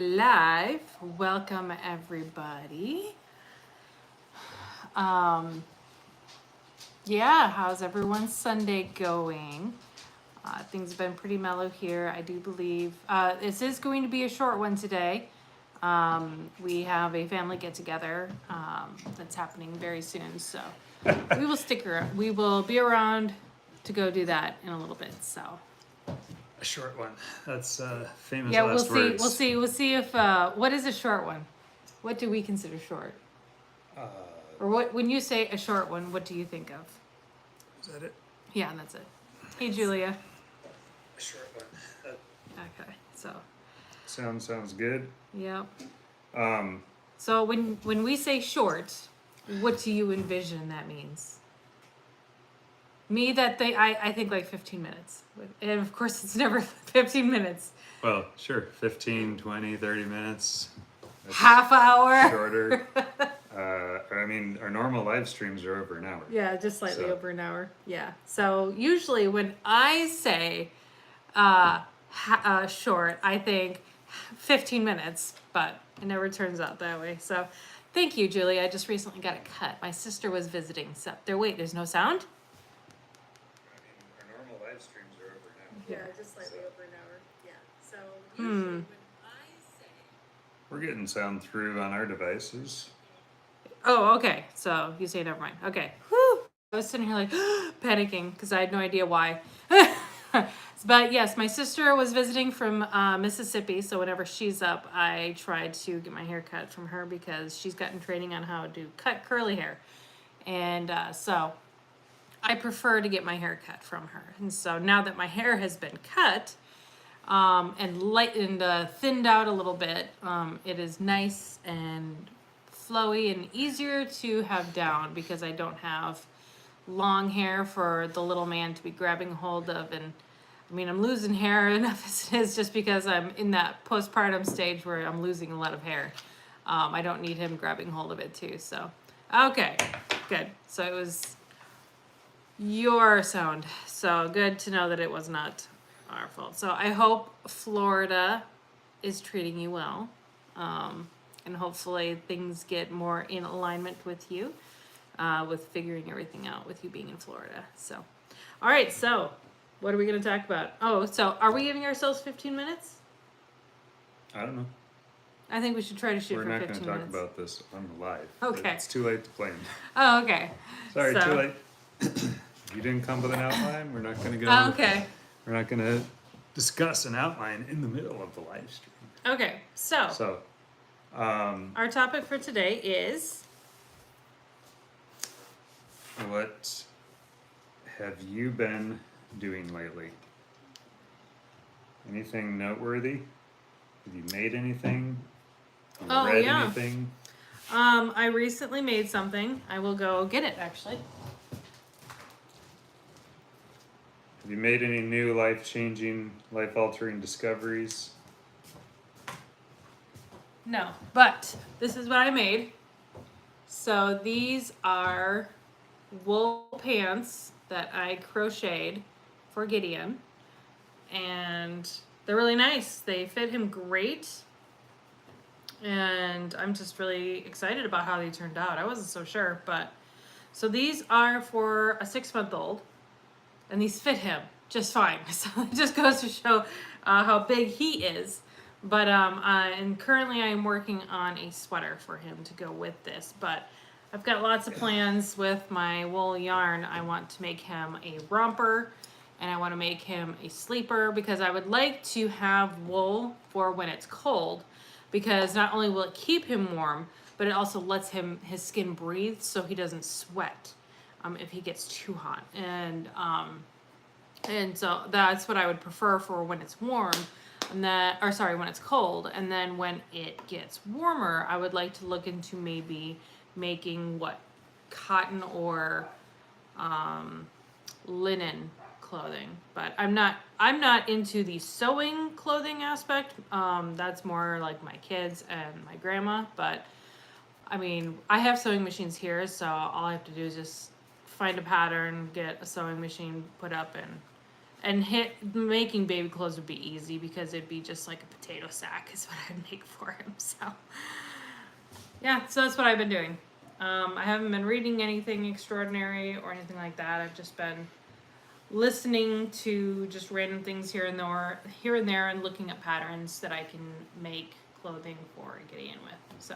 Live. Welcome everybody. Um yeah, how's everyone's Sunday going? Things have been pretty mellow here, I do believe. This is going to be a short one today. We have a family get together that's happening very soon, so we will stick around. We will be around to go do that in a little bit. So A short one. That's famous yeah, last words. we'll see if what is a short one? What do we consider short? Uh, Or what when you say a short one, what do you think of? is that it? Yeah, that's it. Hey Julia. A short one. That Okay. So sounds good. yep. Um, So when we say short, what do you envision that means? Me that they I think like 15 minutes. And of course it's never 15 minutes. well, sure. 15, 20, 30 minutes. That's Half hour. shorter. I mean, our normal live streams are over an hour. Yeah, just slightly So- over an hour. Yeah. So usually when I say short, I think 15 minutes, but it never turns out that way. So thank you, Julie. I just recently got a cut. My sister was visiting. So there's no sound? I mean, our normal live streams are over an hour. Yeah, just slightly over an hour. Yeah. So usually when I say We're getting sound through on our devices. oh, okay. So you say never mind. Okay. Whew. I was sitting here like panicking because I had no idea why. But yes, my sister was visiting from Mississippi, so whenever she's up, I tried to get my hair cut from her because she's gotten training on how to cut curly hair, and so I prefer to get my hair cut from her. And so now that my hair has been cut and lightened, thinned out a little bit, it is nice and flowy and easier to have down because I don't have long hair for the little man to be grabbing hold of. And I mean, I'm losing hair enough as it is just because I'm in that postpartum stage where I'm losing a lot of hair. I don't need him grabbing hold of it too. So, okay, good. So it was your sound. So good to know that it was not our fault. So I hope Florida is treating you well. And hopefully things get more in alignment with you, with figuring everything out with you being in Florida. So, all right. So what are we going to talk about? Oh, so are we giving ourselves 15 minutes? I don't know. I think we should try to shoot We're for not 15 going to talk minutes. about this on the live. Okay. It's too late to plan. Oh, okay. Sorry, So- too late. You didn't come with an outline. We're not going to go. Oh, okay. We're not going to discuss an outline in the middle of the live stream. Okay. So So, our topic for today is what have you been doing lately? Anything noteworthy? Have you made anything? Have you Oh, read yeah. anything? I recently made something. I will go get it actually. Have you made any new life-changing, life-altering discoveries? No, but this is what I made. So these are wool pants that I crocheted for Gideon, and they're really nice. They fit him great, and I'm just really excited about how they turned out. I wasn't so sure, but so these are for a 6-month-old, and these fit him just fine. So it just goes to show how big he is. But and currently I'm working on a sweater for him to go with this. But I've got lots of plans with my wool yarn. I want to make him a romper, and I want to make him a sleeper because I would like to have wool for when it's cold, because not only will it keep him warm, but it also lets his skin breathe so he doesn't sweat if he gets too hot. And so that's what I would prefer for when it's warm. And when it's cold. And then when it gets warmer, I would like to look into maybe making cotton or linen clothing. But I'm not into the sewing clothing aspect. That's more like my kids and my grandma. But I mean, I have sewing machines here, so all I have to do is just find a pattern, get a sewing machine put up, and And making baby clothes would be easy because it'd be just like a potato sack is what I'd make for him. So yeah, so that's what I've been doing. I haven't been reading anything extraordinary or anything like that. I've just been listening to just random things here and there, and looking at patterns that I can make clothing for Gideon with. So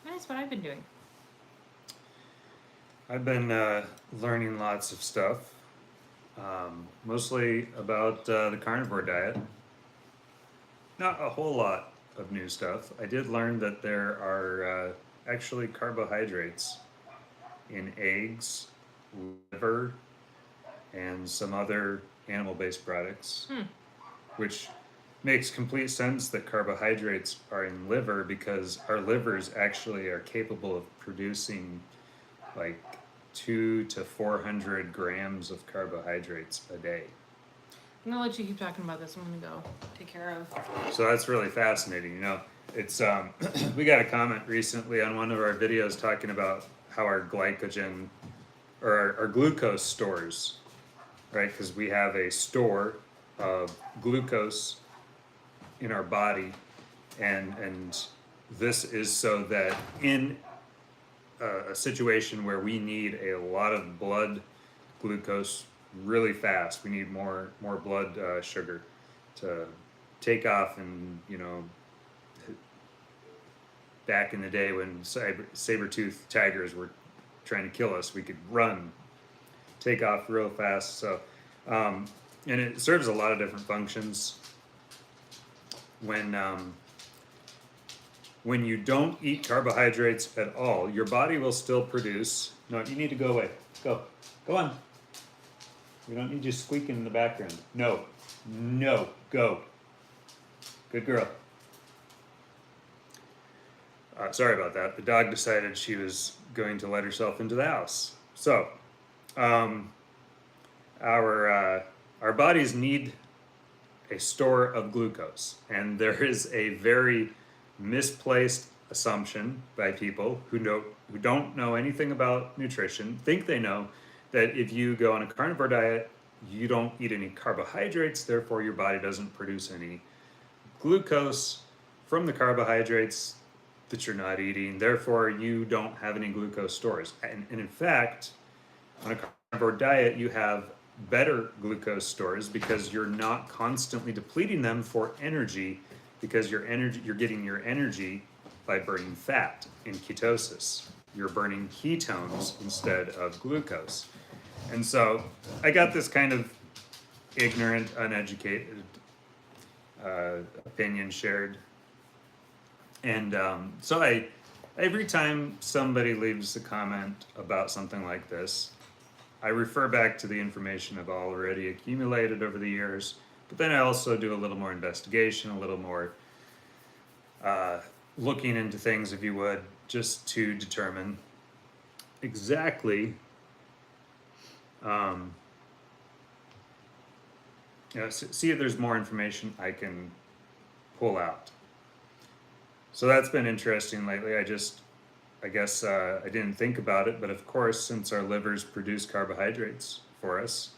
that's what I've been doing. I've been learning lots of stuff, mostly about the carnivore diet. Not a whole lot of new stuff. I did learn that there are actually carbohydrates in eggs, liver, and some other animal-based products, which makes complete sense that carbohydrates are in liver because our livers actually are capable of producing like 200 to 400 grams of carbohydrates a day. I'm gonna let you keep talking about this. I'm gonna go take care of. So that's really fascinating. You know, it's we got a comment recently on one of our videos talking about how our glycogen or our glucose stores, right? Because we have a store of glucose in our body, and this is so that in a situation where we need a lot of blood glucose really fast, we need more blood sugar to take off. And you know, back in the day when saber-toothed tigers were trying to kill us, we could run, take off real fast. So and it serves a lot of different functions. When you don't eat carbohydrates at all, your body will still produce. No, you need to go away. Go on. We don't need you squeaking in the background. No, go. Good girl. Sorry about that. The dog decided she was going to let herself into the house. So, our bodies need a store of glucose, and there is a very misplaced assumption by people who don't know anything about nutrition, think they know that if you go on a carnivore diet, you don't eat any carbohydrates, therefore your body doesn't produce any glucose from the carbohydrates that you're not eating, therefore you don't have any glucose stores. And in fact, on a carnivore diet, you have better glucose stores because you're not constantly depleting them for energy, because you're getting your energy by burning fat in ketosis. You're burning ketones instead of glucose. And so I got this kind of ignorant, uneducated opinion shared. And so every time somebody leaves a comment about something like this, I refer back to the information I've already accumulated over the years, but then I also do a little more investigation, a little more looking into things, if you would, just to determine exactly see if there's more information I can pull out. So that's been interesting lately. I guess I didn't think about it, but of course, since our livers produce carbohydrates for us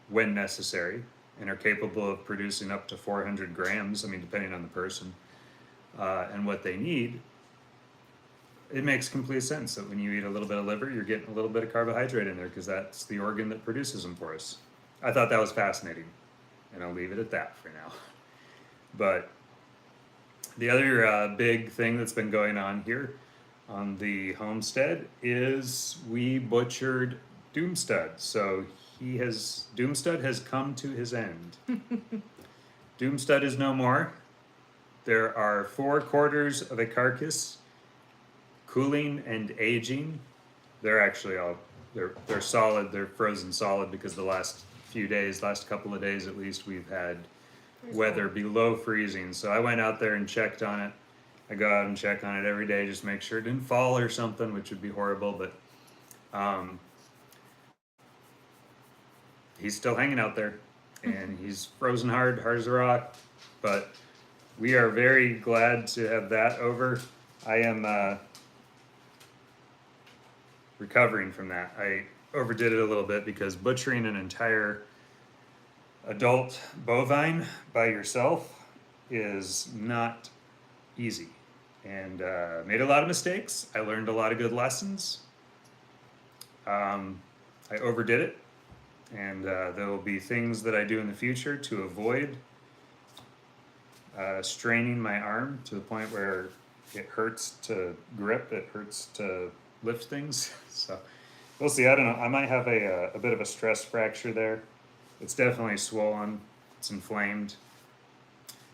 when necessary and are capable of producing up to 400 grams, I mean, depending on the person and what they need, it makes complete sense that when you eat a little bit of liver, you're getting a little bit of carbohydrate in there because that's the organ that produces them for us. I thought that was fascinating, and I'll leave it at that for now. But the other big thing that's been going on here on the homestead is we butchered Doomstud. So Doomstud has come to his end. Doomstud is no more. There are 4 quarters of a carcass cooling and aging. They're actually they're solid, they're frozen solid because the last couple of days at least, we've had weather below freezing. So I went out there and checked on it. I go out and check on it every day, just make sure it didn't fall or something, which would be horrible, but he's still hanging out there, and he's frozen hard as a rock, but we are very glad to have that over. I am recovering from that. I overdid it a little bit because butchering an entire adult bovine by yourself is not easy, and made a lot of mistakes. I learned a lot of good lessons. I overdid it, and there will be things that I do in the future to avoid straining my arm to the point where it hurts to grip, it hurts to lift things. So we'll see. I don't know. I might have a bit of a stress fracture there. It's definitely swollen. It's inflamed.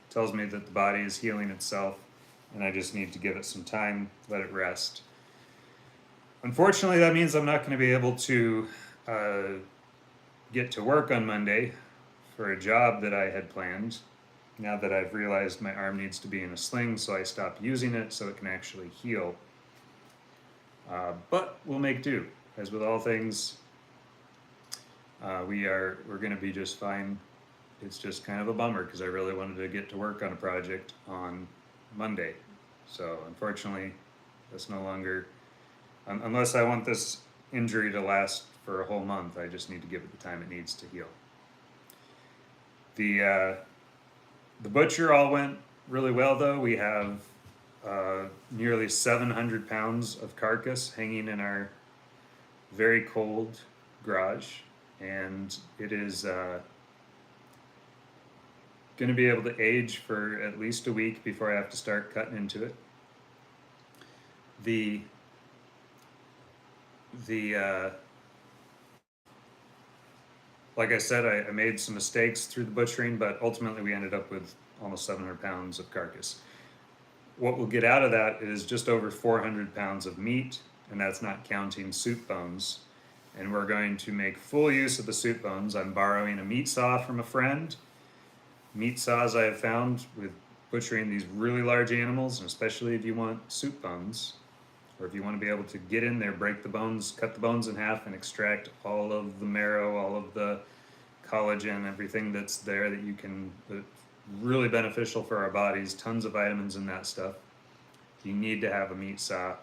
Tells me that the body is healing itself, and I just need to give it some time, let it rest. Unfortunately, that means I'm not going to be able to get to work on Monday for a job that I had planned. Now that I've realized my arm needs to be in a sling, so I stopped using it so it can actually heal. But we'll make do. As with all things, we're going to be just fine. It's just kind of a bummer because I really wanted to get to work on a project on Monday. So unfortunately, that's no longer, unless I want this injury to last for a whole month, I just need to give it the time it needs to heal. The butcher all went really well though. We have nearly 700 pounds of carcass hanging in our very cold garage, and it is going to be able to age for at least a week before I have to start cutting into it. Like I said, I made some mistakes through the butchering, but ultimately we ended up with almost 700 pounds of carcass. What we'll get out of that is just over 400 pounds of meat, and that's not counting soup bones. And we're going to make full use of the soup bones. I'm borrowing a meat saw from a friend. Meat saws I have found with butchering these really large animals, and especially if you want soup bones, or if you want to be able to get in there, break the bones, cut the bones in half, and extract all of the marrow, all of the collagen, everything that's there that you can, that's really beneficial for our bodies, tons of vitamins in that stuff. You need to have a meat saw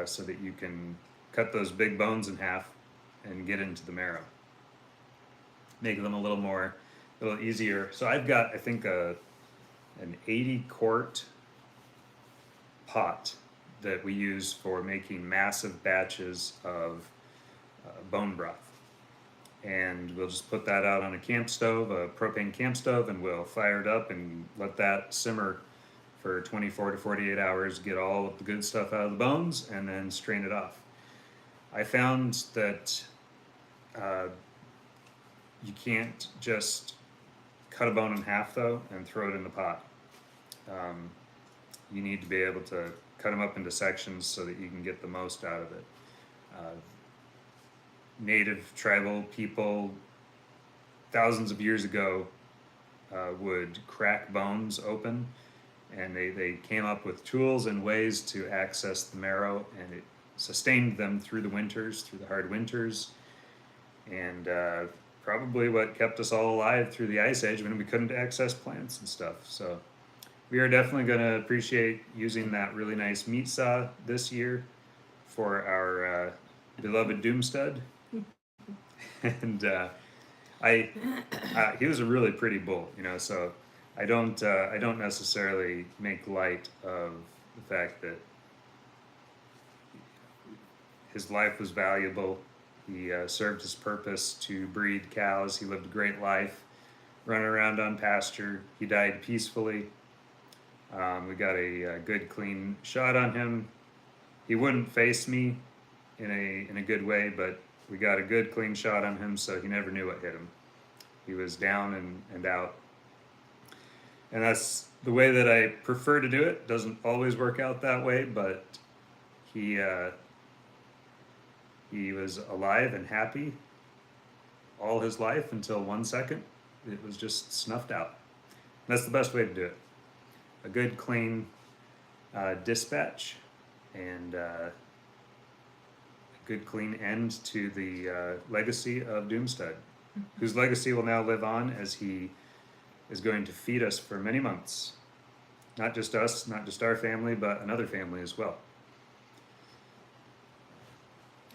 so that you can cut those big bones in half and get into the marrow. Make them a little easier. So I've got, I think, an 80-quart pot that we use for making massive batches of bone broth. And we'll just put that out on a camp stove, a propane camp stove, and we'll fire it up and let that simmer for 24 to 48 hours, get all of the good stuff out of the bones, and then strain it off. I found that you can't just cut a bone in half, though, and throw it in the pot. You need to be able to cut them up into sections so that you can get the most out of it. Native tribal people thousands of years ago would crack bones open, and they came up with tools and ways to access the marrow, and it sustained them through the winters, through the hard winters, and probably what kept us all alive through the Ice Age when we couldn't access plants and stuff. So we are definitely going to appreciate using that really nice meat saw this year for our beloved Doomstud. And he was a really pretty bull, so I don't necessarily make light of the fact that his life was valuable. He served his purpose to breed cows. He lived a great life, running around on pasture. He died peacefully. We got a good, clean shot on him. He wouldn't face me in a good way, but we got a good, clean shot on him, so he never knew what hit him. He was down and out. And that's the way that I prefer to do it. Doesn't always work out that way, but he was alive and happy all his life until 1 second. It was just snuffed out. And that's the best way to do it. A good, clean dispatch, and a good, clean end to the legacy of Doomstud, whose legacy will now live on as he is going to feed us for many months. Not just us, not just our family, but another family as well.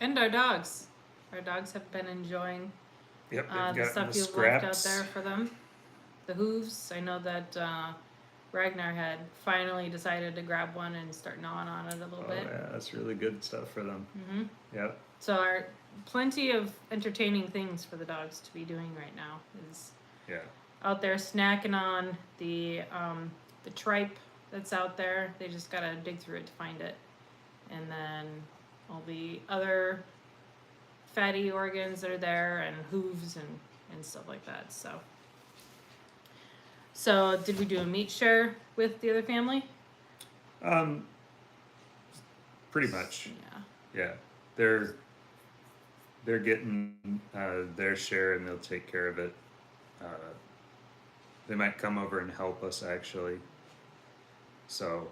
And our dogs. Our dogs have been enjoying Yep, they've The gotten stuff the you've left out scraps. there for them. The hooves. I know that Ragnar had finally decided to grab one and start gnawing on it a little Oh bit. yeah, that's really good stuff for them. Hmm. Yep. So our plenty of entertaining things for the dogs to be doing right now is Yeah. out there snacking on the tripe that's out there. They just gotta dig through it to find it, and then all the other fatty organs that are there and hooves and stuff like that. So did we do a meat share with the other family? Um, pretty much. Yeah. Yeah. They're getting their share and they'll take care of it. Uh, they might come over and help us actually. So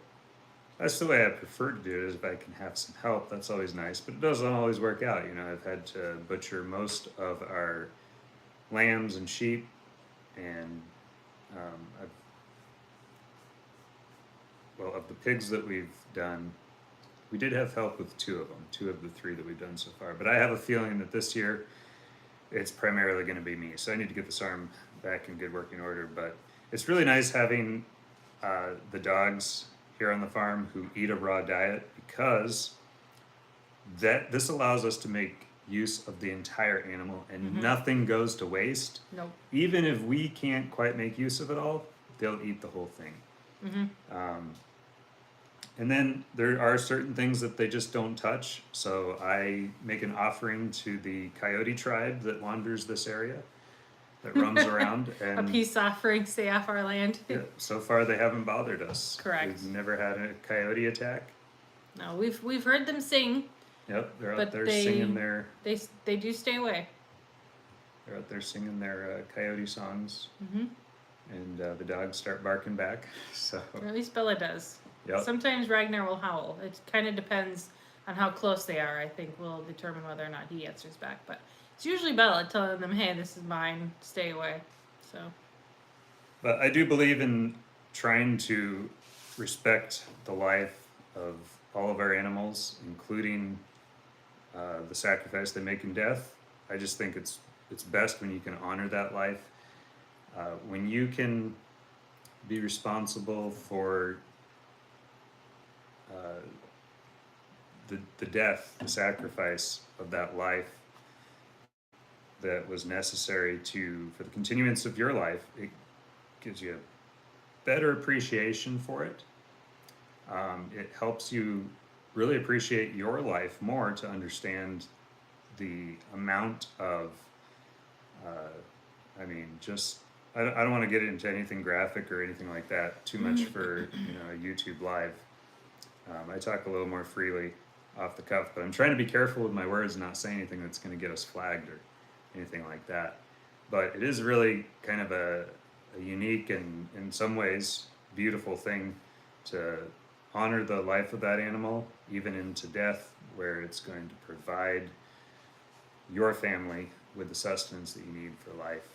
that's the way I prefer to do it. Is if I can have some help, that's always nice. But it doesn't always work out. You know, I've had to butcher most of our lambs and sheep, and I've well, of the pigs that we've done, we did have help with two of them, two of the three that we've done so far. But I have a feeling that this year it's primarily going to be me. So I need to get this arm back in good working order. But it's really nice having the dogs here on the farm who eat a raw diet, because that this allows us to make use of the entire animal and nothing goes to waste. Nope. Even if we can't quite make use of it all, they'll eat the whole thing. And then there are certain things that they just don't touch. So I make an offering to the coyote tribe that wanders this area, that roams around. And A peace offering, stay off our land. yeah, so far they haven't bothered us. Correct. We've never had a coyote attack. No, we've heard them sing. Yep, they're But out there they- singing their. They do stay away. They're out there singing their coyote songs, Mm-hmm. and the dogs start barking back. So Or at least Bella does. yep. Sometimes Ragnar will howl. It kind of depends on how close they are. I think will determine whether or not he answers back. But it's usually Bella telling them, "Hey, this is mine. Stay away." So. But I do believe in trying to respect the life of all of our animals, including the sacrifice they make in death. I just think it's best when you can honor that life. When you can be responsible for the death, the sacrifice of that life that was necessary for the continuance of your life, it gives you a better appreciation for it. It helps you really appreciate your life more, to understand the amount of, just, I don't want to get into anything graphic or anything like that too much for, a YouTube live. I talk a little more freely off the cuff, but I'm trying to be careful with my words and not say anything that's going to get us flagged or anything like that. But it is really kind of a unique and, in some ways, beautiful thing to honor the life of that animal, even into death, where it's going to provide your family with the sustenance that you need for life.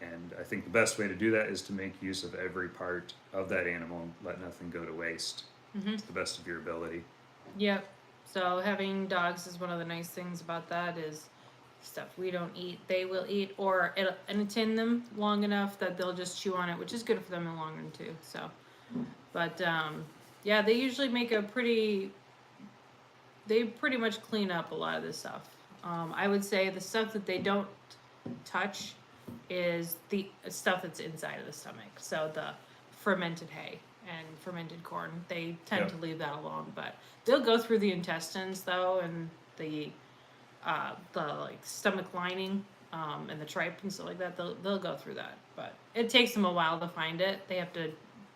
And I think the best way to do that is to make use of every part of that animal and let nothing go to waste to the best of your ability. Yep. So having dogs is one of the nice things about that is stuff we don't eat, they will eat, or it'll entertain them long enough that they'll just chew on it, which is good for them in the long run too. So, but yeah, they usually make they pretty much clean up a lot of this stuff. I would say the stuff that they don't touch is the stuff that's inside of the stomach. So the fermented hay and fermented corn, they tend to leave that alone, but they'll go through the intestines though, and the like stomach lining, and the tripe and stuff like that. They'll go through that, but it takes them a while to find it. They have to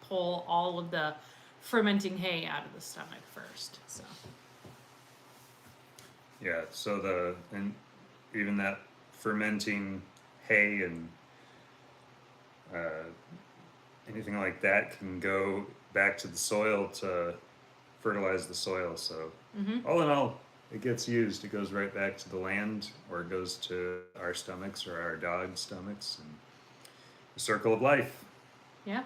pull all of the fermenting hay out of the stomach first. So Yeah, so and even that fermenting hay and anything like that can go back to the soil to fertilize the soil. So all in all, it gets used. It goes right back to the land, or it goes to our stomachs or our dog's stomachs, and the circle of life. yeah.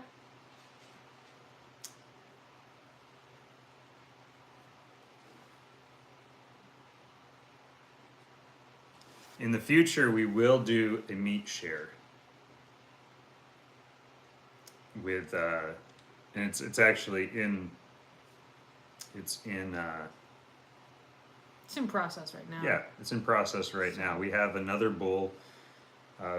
In the future, we will do a meat share with, and it's actually in, it's in, It's in process right now. yeah, it's in process right now. We have another bull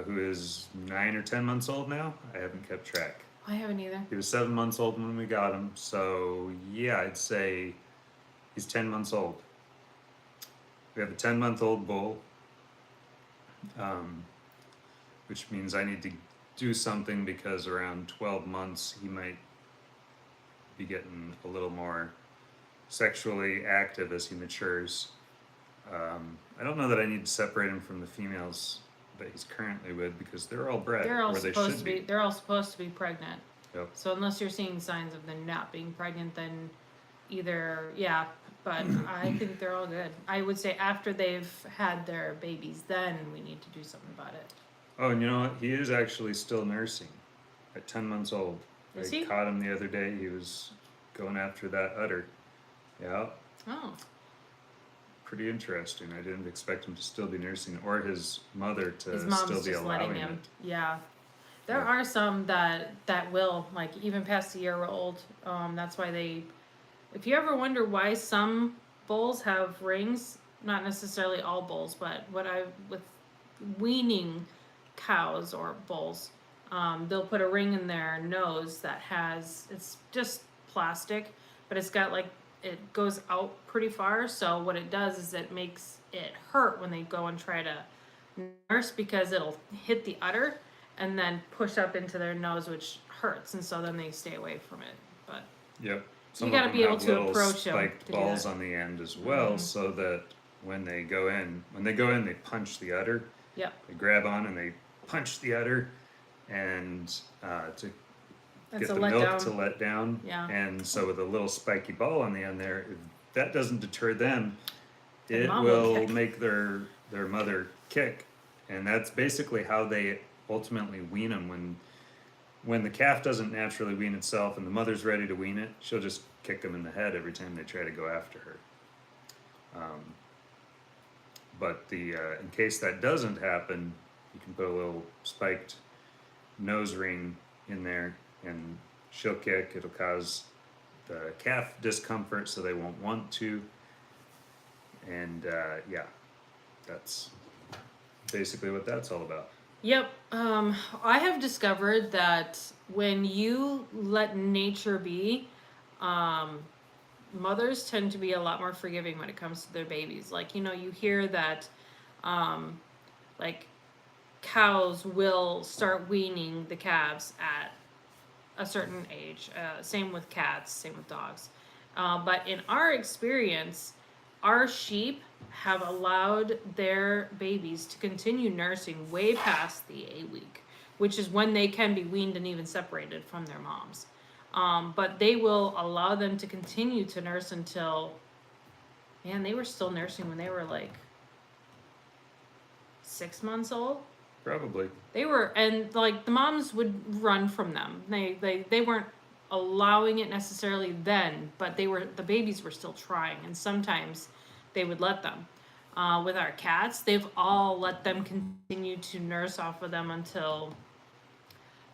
who is 9 or 10 months old now. I haven't kept track. I haven't either. He was 7 months old when we got him, so yeah, I'd say he's 10 months old. We have a 10-month-old bull, which means I need to do something because around 12 months he might be getting a little more sexually active as he matures. I don't know that I need to separate him from the females that he's currently with because they're all bred They're all where they supposed should to be. They're all supposed to be pregnant. Yep. So unless you're seeing signs of them not being pregnant, then either But I think they're all good. I would say after they've had their babies, then we need to do something about it. Oh, and you know what? He is actually still nursing at 10 months old. Is I he? caught him the other day. He was going after that udder. Yeah. Oh. Pretty interesting. I didn't expect him to still be nursing or his mother to His mom's still be just allowing letting him. it. Yeah. There Yeah. are some that will, like, even past a year old. That's why they. If you ever wonder why some bulls have rings, not necessarily all bulls, but with weaning cows or bulls, they'll put a ring in their nose that it's just plastic, but it's got like, it goes out pretty far. So what it does is it makes it hurt when they go and try to nurse because it'll hit the udder and then push up into their nose, which hurts, and so then they stay away from it. But Yep. You gotta of them be able have to little approach 'em spiked to do balls that. on the end as well, Mhm. so that when they go in, they punch the udder. Yep. They grab on and they punch the udder, and to That's get a the milk letdown. to let down. Yeah. And so with a little spiky ball on the end there, if that doesn't deter them, The it mom will will kick. make their mother kick, and that's basically how they ultimately wean them. When the calf doesn't naturally wean itself and the mother's ready to wean it, she'll just kick them in the head every time they try to go after her. But in case that doesn't happen, you can put a little spiked nose ring in there, and she'll kick. It'll cause the calf discomfort, so they won't want to. And yeah, that's basically what that's all about. Yep. I have discovered that when you let nature be, mothers tend to be a lot more forgiving when it comes to their babies. Like, you hear that, like, cows will start weaning the calves at a certain age. Same with cats, same with dogs. But in our experience, our sheep have allowed their babies to continue nursing way past the 8 week, which is when they can be weaned and even separated from their moms. But they will allow them to continue to nurse until, man, they were still nursing when they were like 6 months old. Probably. They were, and like the moms would run from them. They weren't allowing it necessarily then, but the babies were still trying, and sometimes they would let them. With our cats, they've all let them continue to nurse off of them until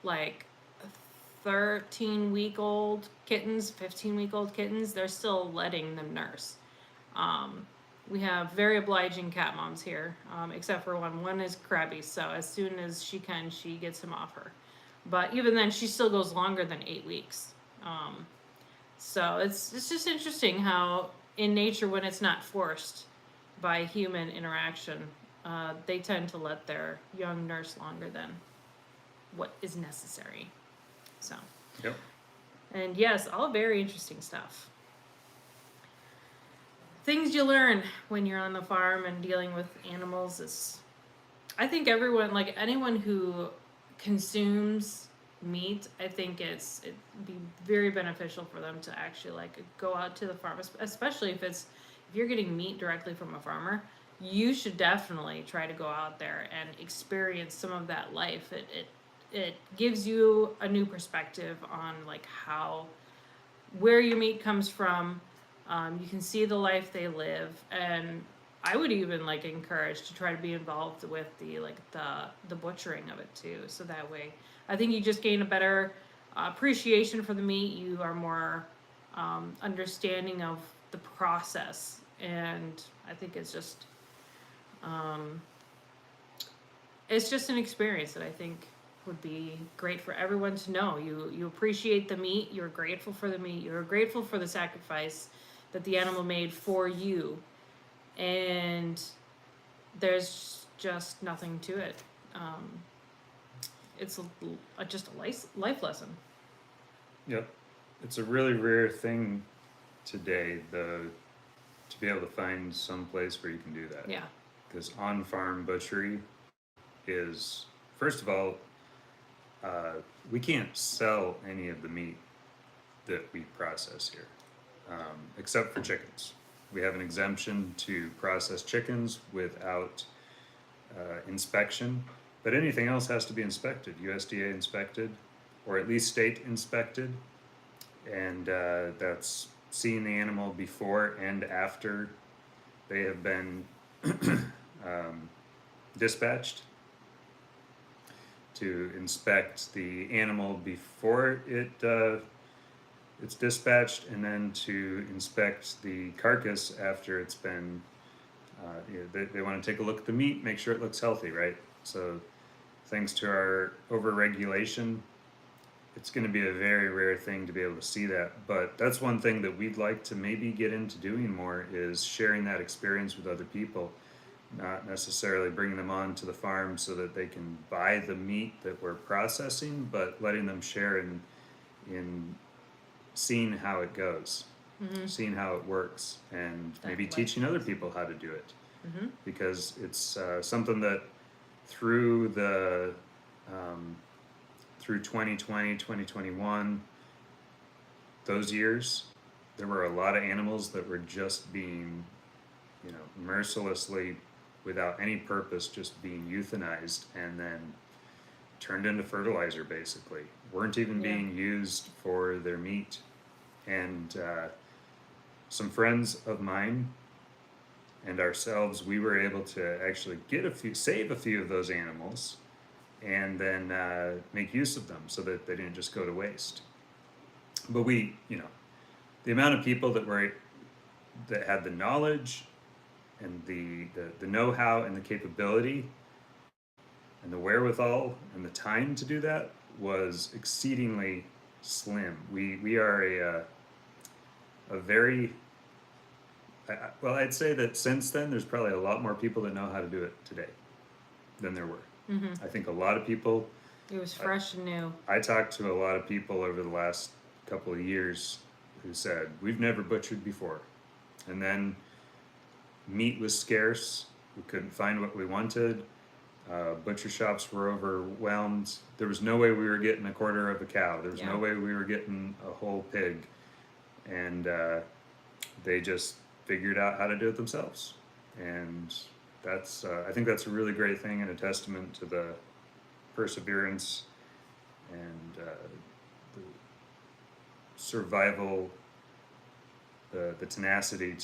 like 13-week-old kittens, 15-week-old kittens. They're still letting them nurse. We have very obliging cat moms here, except for one. One is crabby, so as soon as she can, she gets him off her. But even then, she still goes longer than 8 weeks. So it's just interesting how in nature, when it's not forced by human interaction, they tend to let their young nurse longer than what is necessary. So. Yep. And yes, all very interesting stuff. Things you learn when you're on the farm and dealing with animals is, I think everyone, like anyone who consumes meat, I think it'd be very beneficial for them to actually like go out to the farm, especially if you're getting meat directly from a farmer. You should definitely try to go out there and experience some of that life. It gives you a new perspective on like where your meat comes from. You can see the life they live, and I would even like encourage to try to be involved with the butchering of it too. So that way, I think you just gain a better appreciation for the meat. You are more understanding of the process, and I think um, it's just an experience that I think would be great for everyone to know. You appreciate the meat. You're grateful for the meat. You're grateful for the sacrifice that the animal made for you, and there's just nothing to it. Um, it's just a life lesson. Yep. It's a really rare thing today, to be able to find some place where you can do that. Yeah. Because on-farm butchery is, first of all, we can't sell any of the meat that we process here, except for chickens. We have an exemption to process chickens without inspection, but anything else has to be inspected, USDA inspected, or at least state inspected, and that's seeing the animal before and after they have been dispatched, to inspect the animal before it's dispatched, and then to inspect the carcass after it's been. They want to take a look at the meat, make sure it looks healthy, right? So, thanks to our overregulation, it's going to be a very rare thing to be able to see that. But that's one thing that we'd like to maybe get into doing more, is sharing that experience with other people. Not necessarily bringing them on to the farm so that they can buy the meat that we're processing, but letting them share in seeing how it goes, seeing how it works, and maybe teaching other people how to do it. Because it's something that through through 2020, 2021, those years, there were a lot of animals that were just being, mercilessly, without any purpose, just being euthanized and then turned into fertilizer, basically. Weren't even being used for their meat. And some friends of mine and ourselves, we were able to actually save a few of those animals, and then make use of them so that they didn't just go to waste. But the amount of people that had the knowledge and the know-how and the capability and the wherewithal and the time to do that was exceedingly slim. We are a very, well, I'd say that since then there's probably a lot more people that know how to do it today than there were. I think a lot of people. It was fresh and new. I talked to a lot of people over the last couple of years who said, we've never butchered before. And then meat was scarce. We couldn't find what we wanted. Butcher shops were overwhelmed. There was no way we were getting a quarter of a cow. There was no way we were getting a whole pig. And they just figured out how to do it themselves. And that's I think that's a really great thing, and a testament to the perseverance and the survival, the tenacity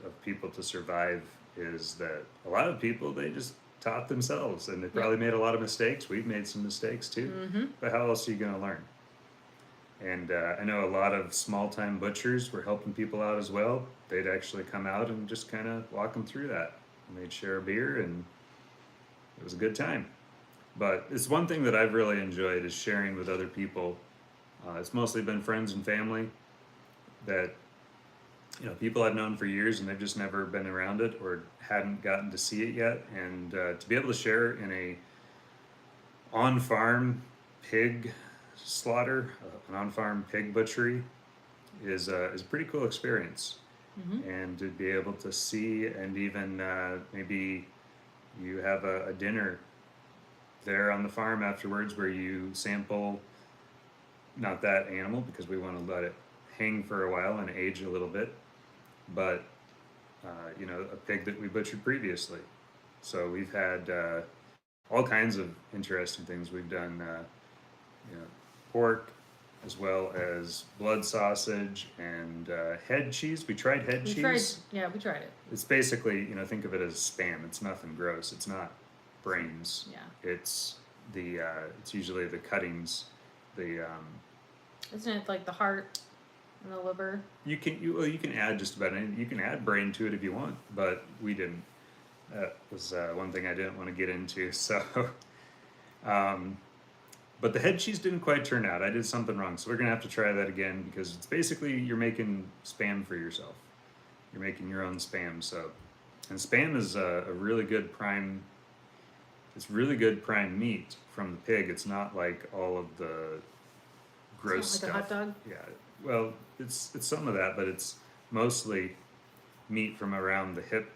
of people to survive, is that a lot of people, they just taught themselves, and they probably made a lot of mistakes. We've made some mistakes too, but how else are you going to learn? And I know a lot of small-time butchers were helping people out as well. They'd actually come out and just kind of walk them through that. And they'd share a beer, and it was a good time. But it's one thing that I've really enjoyed, is sharing with other people. It's mostly been friends and family that, people I've known for years, and they've just never been around it or hadn't gotten to see it yet. And to be able to share in a on-farm pig slaughter, an on-farm pig butchery, is a pretty cool experience. And to be able to see, and even maybe you have a dinner there on the farm afterwards where you sample, not that animal because we want to let it hang for a while and age a little bit, but a pig that we butchered previously. So we've had all kinds of interesting things. We've done pork, as well as blood sausage and head cheese. We tried head We cheese. we tried it. It's basically, think of it as spam. It's nothing gross. It's not brains. Yeah. It's it's usually the cuttings. The Isn't it like the heart and the liver? you can add just about anything. You can add brain to it if you want, but we didn't. That was one thing I didn't want to get into. So, but the head cheese didn't quite turn out. I did something wrong, so we're gonna have to try that again because it's basically you're making spam for yourself. You're making your own spam. So, and spam is a really good prime. It's really good prime meat from the pig. It's not like all of the gross It's not like stuff. a hot dog? Yeah. Well, it's some of that, but it's mostly meat from around the hip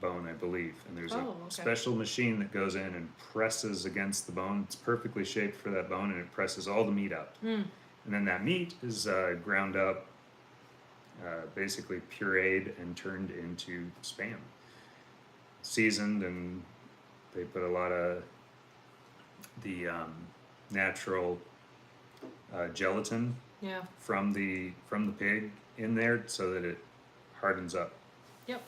bone, I believe. And there's Oh, a okay. special machine that goes in and presses against the bone. It's perfectly shaped for that bone, and it presses all the meat out. Mm. And then that meat is ground up, basically pureed and turned into spam, seasoned, and they put a lot of the natural gelatin Yeah. from the pig in there so that it hardens up. Yep.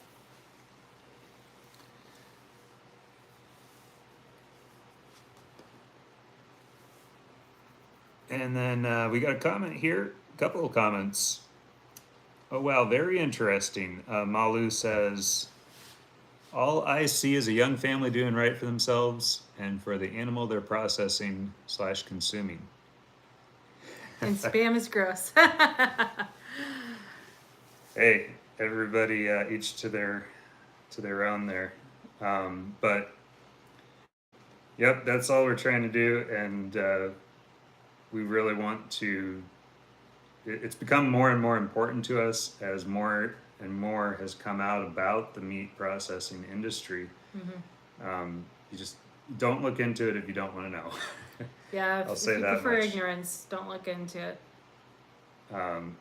And then we got a comment here, a couple of comments. Oh wow, very interesting. Malu says, all I see is a young family doing right for themselves and for the animal they're processing / consuming. And spam is gross. Hey, everybody, each to their own there. But yep, that's all we're trying to do, and we really want to. It's become more and more important to us as more and more has come out about the meat processing industry. You just don't look into it if you don't want to know. Yeah, I'll if say you that prefer much. ignorance, don't look into it.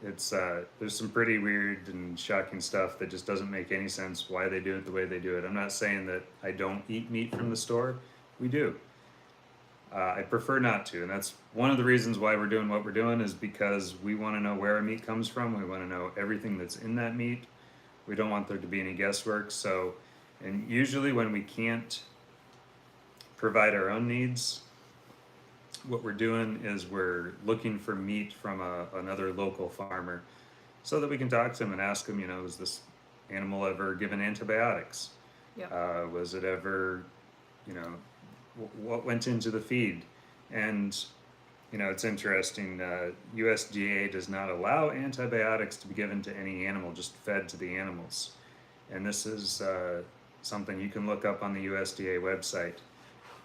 It's there's some pretty weird and shocking stuff that just doesn't make any sense why they do it the way they do it. I'm not saying that I don't eat meat from the store. We do. I prefer not to, and that's one of the reasons why we're doing what we're doing is because we want to know where our meat comes from. We want to know everything that's in that meat. We don't want there to be any guesswork. So, and usually when we can't provide our own needs, what we're doing is we're looking for meat from another local farmer so that we can talk to them and ask them, was this animal ever given antibiotics? Yep. Was it ever, what went into the feed? And, it's interesting, USDA does not allow antibiotics to be given to any animal, just fed to the animals. And this is something you can look up on the USDA website.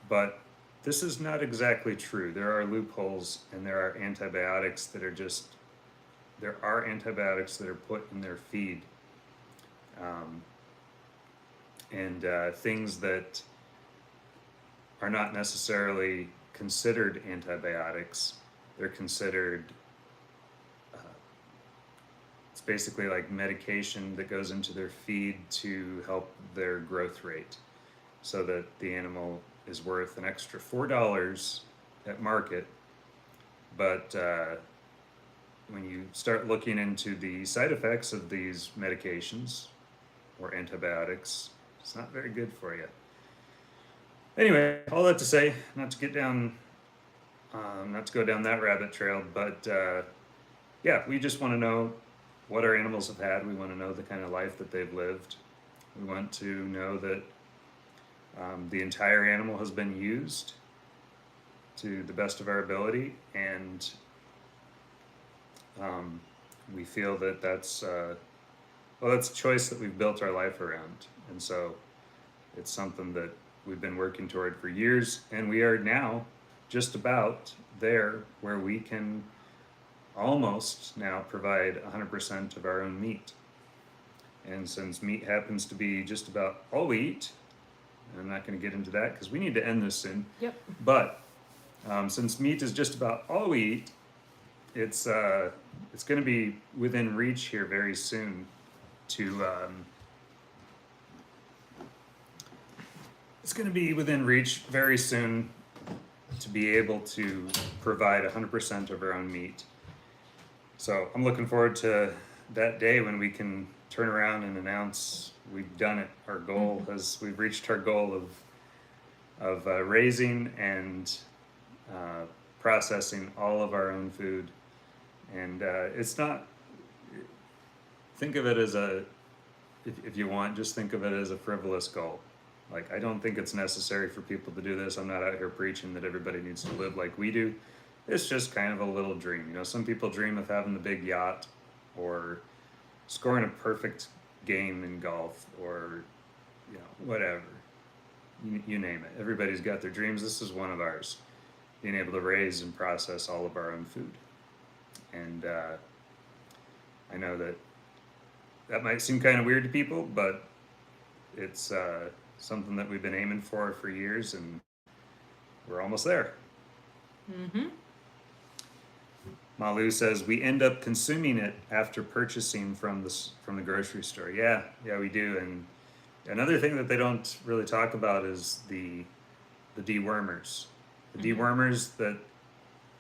But this is not exactly true. There are loopholes, and there are antibiotics that are put in their feed, and things that are not necessarily considered antibiotics. They're considered. It's basically like medication that goes into their feed to help their growth rate, so that the animal is worth an extra $4 at market. But when you start looking into the side effects of these medications or antibiotics, it's not very good for you. Anyway, all that to say, not to go down that rabbit trail, but yeah, we just want to know what our animals have had. We want to know the kind of life that they've lived. We want to know that the entire animal has been used to the best of our ability, and we feel that that's a choice that we've built our life around. And so it's something that we've been working toward for years, and we are now just about there where we can almost now provide 100% of our own meat. And since meat happens to be just about all we eat, I'm not going to get into that because we need to end this soon. Yep. But since meat is just about all we eat, it's going to be within reach here very soon to to be able to provide 100% of our own meat. So I'm looking forward to that day when we can turn around and announce we've done it. Our goal we've reached our goal of raising and processing all of our own food. And it's not, think of it as if you want, just think of it as a frivolous goal. Like, I don't think it's necessary for people to do this. I'm not out here preaching that everybody needs to live like we do. It's just kind of a little dream. You know, some people dream of having the big yacht or scoring a perfect game in golf or, you know, whatever. You name it. Everybody's got their dreams. This is one of ours. Being able to raise and process all of our own food. And I know that might seem kind of weird to people, but it's something that we've been aiming for years, and we're almost there. Malu says we end up consuming it after purchasing from the grocery store. Yeah, we do. And another thing that they don't really talk about is the dewormers. The dewormers that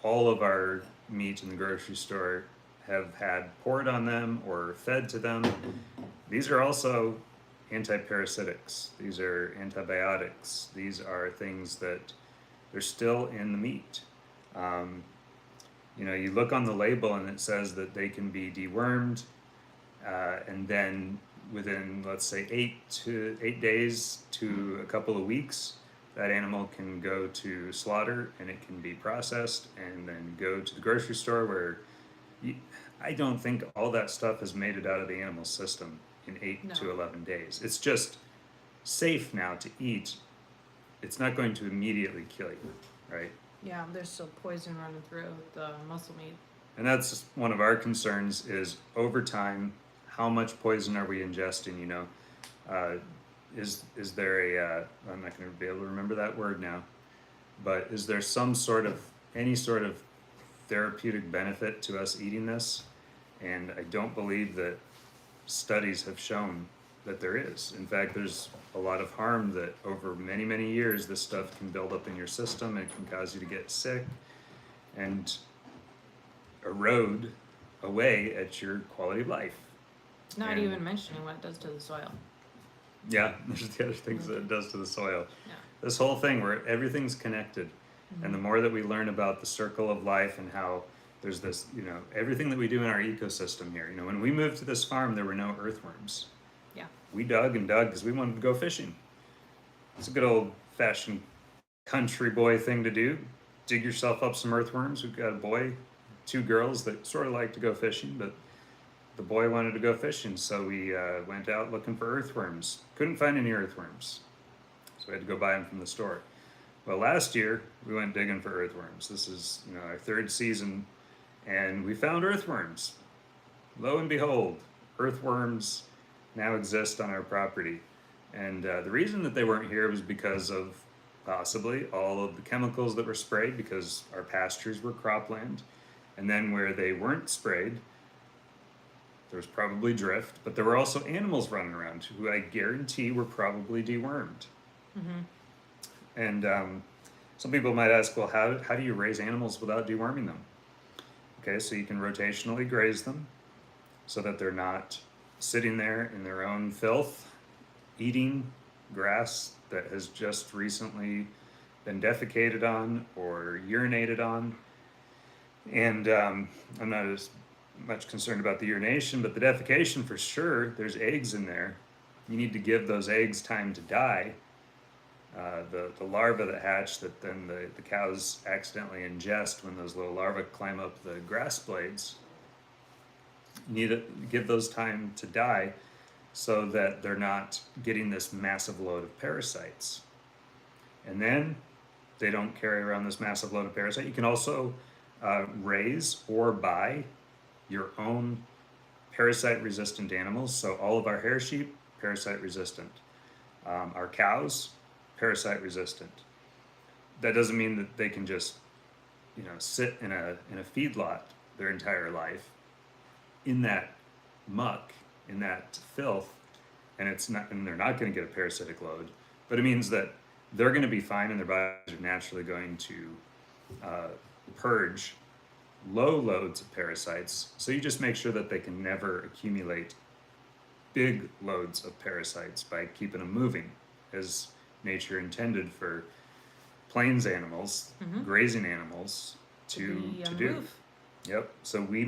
all of our meat in the grocery store have had poured on them or fed to them. These are also antiparasitics. These are antibiotics. These are things that they're still in the meat. You know, you look on the label and it says that they can be dewormed, and then within, let's say, 8 days to a couple of weeks, that animal can go to slaughter and it can be processed and then go to the grocery store where I don't think all that stuff has made it out of the animal system in 8 to 11 days. It's just safe now to eat. It's not going to immediately kill you, right? Yeah, there's still poison running through the muscle meat. And that's one of our concerns is over time, how much poison are we ingesting, you know? Is there I'm not going to be able to remember that word now, but is there any sort of therapeutic benefit to us eating this? And I don't believe that studies have shown that there is. In fact, there's a lot of harm that over many, many years, this stuff can build up in your system. It can cause you to get sick and erode away at your quality of life. Not even mentioning what it does to the soil. Yeah, there's the other things that it does to the soil. Yeah. This whole thing where everything's connected. And the more that we learn about the circle of life and how there's this, you know, everything that we do in our ecosystem here. You know, when we moved to this farm, there were no earthworms. Yeah. We dug and dug because we wanted to go fishing. It's a good old fashioned country boy thing to do. Dig yourself up some earthworms. We've got a boy, 2 girls that sort of like to go fishing, but the boy wanted to go fishing, so we went out looking for earthworms. Couldn't find any earthworms, so we had to go buy them from the store. Well, last year we went digging for earthworms. This is, you know, our 3rd season, and we found earthworms. Lo and behold, earthworms now exist on our property. And the reason that they weren't here was because of possibly all of the chemicals that were sprayed, because our pastures were cropland. And then where they weren't sprayed, there was probably drift, but there were also animals running around who I guarantee were probably dewormed. And some people might ask, well, how do you raise animals without deworming them? Okay, so you can rotationally graze them so that they're not sitting there in their own filth, eating grass that has just recently been defecated on or urinated on. And I'm not as much concerned about the urination, but the defecation for sure, there's eggs in there. You need to give those eggs time to die. The larvae that hatch that then the cows accidentally ingest when those little larvae climb up the grass blades, you need to give those time to die so that they're not getting this massive load of parasites. And then they don't carry around this massive load of parasite. You can also raise or buy your own parasite-resistant animals. So all of our hair sheep, parasite-resistant. Our cows, parasite-resistant. That doesn't mean that they can just, you know, sit in a feedlot their entire life in that muck, in that filth, and they're not going to get a parasitic load. But it means that they're going to be fine, and their bodies are naturally going to purge low loads of parasites. So you just make sure that they can never accumulate big loads of parasites by keeping them moving, as nature intended for plains animals, grazing animals to Be on the do. move. Yep. So we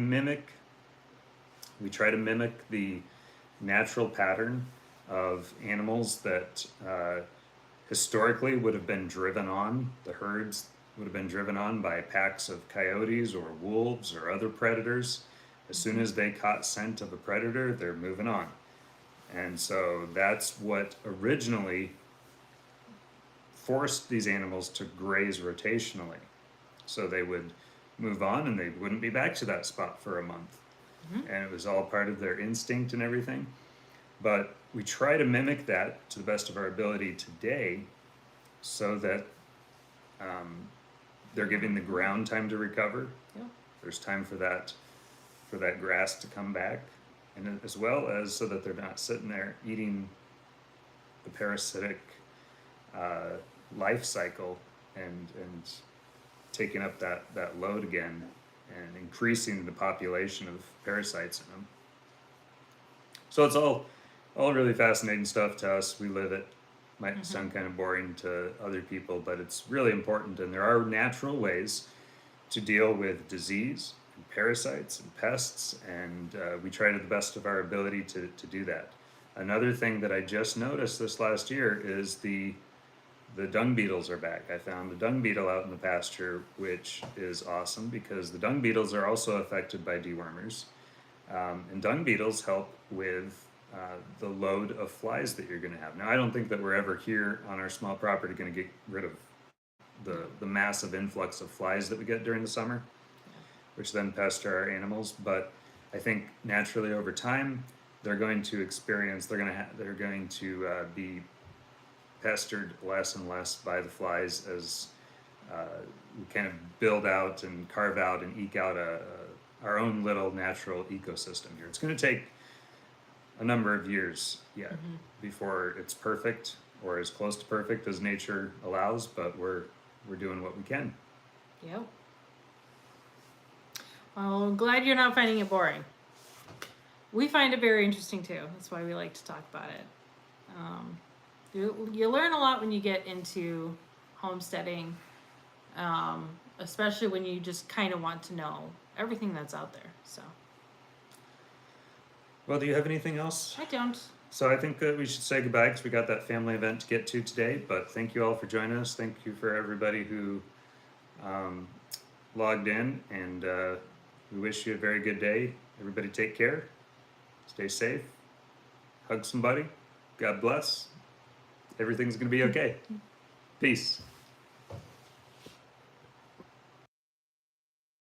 try to mimic the natural pattern of animals that historically would have been driven on, the herds would have been driven on by packs of coyotes or wolves or other predators. As soon as they caught scent of a predator, they're moving on. And so that's what originally forced these animals to graze rotationally. So they would move on and they wouldn't be back to that spot for a month. And it was all part of their instinct and everything. But we try to mimic that to the best of our ability today so that they're giving the ground time to recover. Yeah. There's time for that grass to come back, and as well as so that they're not sitting there eating the parasitic life cycle and taking up that load again and increasing the population of parasites in them. So it's all really fascinating stuff to us. We live it. Might sound kind of boring to other people, but it's really important. And there are natural ways to deal with disease and parasites and pests, and we try to the best of our ability to do that. Another thing that I just noticed this last year is the dung beetles are back. I found a dung beetle out in the pasture, which is awesome because the dung beetles are also affected by dewormers. And dung beetles help with the load of flies that you're going to have. Now, I don't think that we're ever here on our small property going to get rid of the massive influx of flies that we get during the summer, which then pester our animals. But I think naturally over time, they're going to experience, they're going to be pestered less and less by the flies as we kind of build out and carve out and eke out our own little natural ecosystem here. It's going to take a number of years yet before it's perfect or as close to perfect as nature allows, but we're doing what we can. Yep. Well, I'm glad you're not finding it boring. We find it very interesting too. That's why we like to talk about it. You learn a lot when you get into homesteading, especially when you just kind of want to know everything that's out there. So Well, do you have anything else? I don't. So I think that we should say goodbye because we got that family event to get to today. But thank you all for joining us. Thank you for everybody who logged in, and we wish you a very good day. Everybody take care. Stay safe. Hug somebody. God bless. Everything's going to be okay. Peace.